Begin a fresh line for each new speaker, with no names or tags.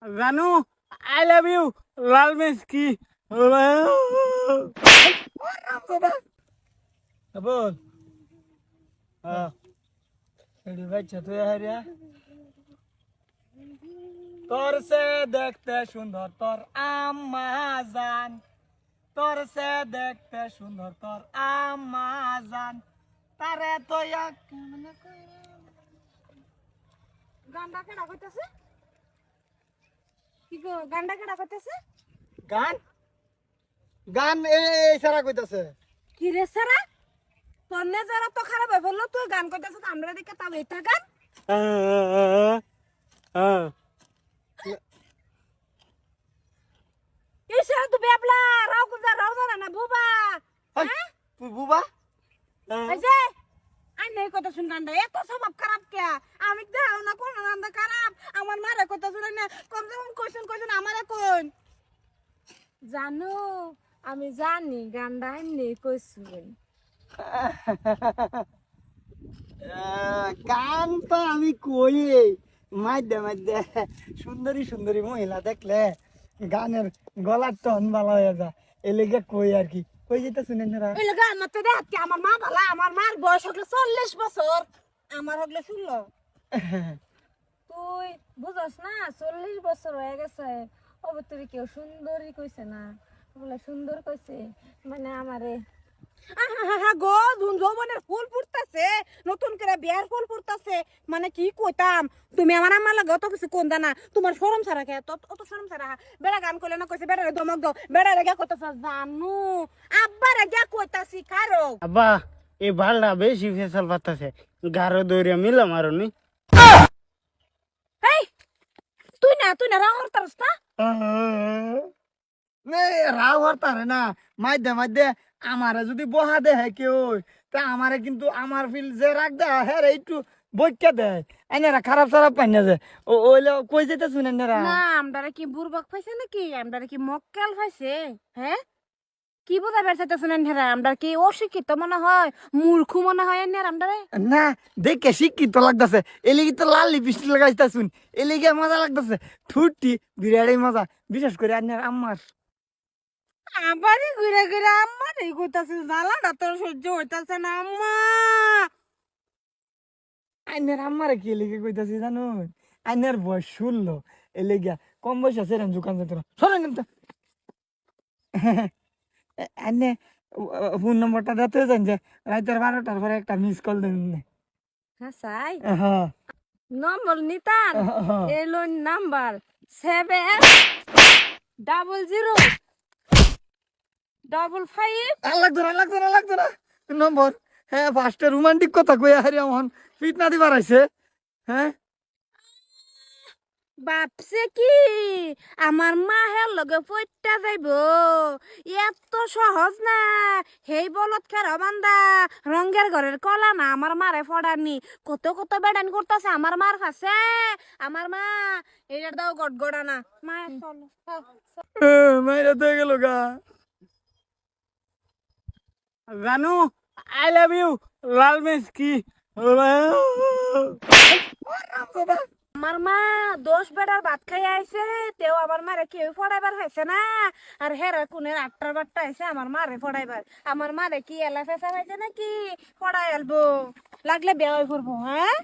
Janu I love you লাল মেসকি বল তোর সে দেখতে সুন্দর তোর আম্মা জান, তোর সে দেখতে সুন্দর তোর আম্মা জান, তারে তো
গান্ডা কেডা কইতাছে? কি গো গান্ডা কেডা কইতাছে?
গান গান এই সারা কইতাছে।
কি রে সারা? তোর নেজারা তো খারাপ হয়ে বললো তুই গান কইতাছিস আমরা দিকে তাও এটা গান? এই সারা তো বেবলা রাও কুজা রাও জানা না বুবা। হ্যাঁ?
তুই বুবা
এই যে আই নেই কথা শুন গান্ডা এত স্বভাব খারাপ কে? আমি দেও না কোন গান্ডা খারাপ আমার মারে কথা শুনে না কমসে কম কইছুন আমারে কোন। জানো আমি জানি গান্ডা নেই কইছুন।
গান তো আমি কই মাধ্যে সুন্দরী সুন্দরী মহিলা দেখলে গানের গলার টন ভালো হয়ে যা এলেগে কই আর কি কই যেতে শুনেন না
এই লাগা আমার তো দেখ আমার মা ভালা আমার মার বয়স হলো 40 বছর আমার হলো 16 তুই বুঝছ না 40 বছর হয়ে গেছে অবতরি কেউ সুন্দরী কইছে না বলে সুন্দর কইছে মানে আমারে গো ধুন যৌবনের ফুল ফুটতাছে নতুন করে বিয়ার ফুল ফুটতাছে মানে কি কইতাম তুমি আমার আম্মা লাগে অত কিছু কোন দানা তোমার শরম ছাড়া কে অত শরম ছাড়া বেড়া গান কইলে না কইছে বেড়া দমক দাও বেড়া রেগা কইতাছ জানু আব্বা রেগা কইতাছি কারো
আব্বা এই ভালটা বেশি ফেসাল পাতাছে গারো দৌড়িয়া মিলা মারনি
এই তুই না রাহর তারস না
নে রাও হরতারে না মাধ্যে আমারে যদি বহা দেয় কেউ তা আমারে কিন্তু আমার ফিল যে রাখ দেয় হ্যাঁ একটু বইকা দেয় এনারা খারাপ সারাপ পাই না যে ওইলে কই যেতে শুনেন না
না আমদারে কি বুরবক পাইছে নাকি আমদারে কি মক্কেল পাইছে হ্যাঁ কি বোঝা বেরছাতে শুনেন হেরা আমদার কি অশিক্ষিত মনে হয় মূর্খ মনে হয় এনে আমদারে
না দেখে শিক্ষিত লাগতেছে এলিগি তো লাল লিপস্টিক লাগাইতে শুন এলিগে মজা লাগতেছে ফুটি বিরাড়ি মজা বিশেষ করে আন্নার আম্মার
আবারই ঘুরে ঘুরে আম্মা এই কইতাছে জ্বালাটা তোর সহ্য হইতাছে না আম্মা
আইনের আম্মারে কি এলিগে কইতাছি জানুন আইনের বয়স 16 এলিগা কম বয়স আছে রেন দোকান যেত না শোনেন কিন্তু আইনে ফোন নম্বরটা দিতে যান যে রাতের 12টার পরে একটা মিস কল দেন
হ্যাঁ সাই
হ্যাঁ
নম্বর নিতান এলো নাম্বার 70055
লাগতো না নম্বর হ্যাঁ ফার্স্টে রোমান্টিক কথা কই হারি আমন ফিট না দিবার আইছে হ্যাঁ
বাপসে কি আমার মা হের লগে পইটা যাইব এত সহজ না হেই বলত খেরা বান্দা রঙ্গের ঘরের কলা না আমার মারে ফড়ানি কত কত বেড়ান করতেছে আমার মার কাছে আমার মা এটার দাও গড়গড়া না মা চলো
মাইরা তো গেল গা জানু আই লাভ ইউ লাল মেসকি
আমার মা 10 বেড়ার ভাত খাই আইছে তেও আমার মারে কেউ ফড়াইবার হয়েছে না আর হেরা কোনের 8টার বারটা আইছে আমার মারে ফড়াইবার আমার মারে কি এলা ফেসা হয়েছে নাকি ফড়াই আলবো লাগলে বেয়া হয়ে পড়বো হ্যাঁ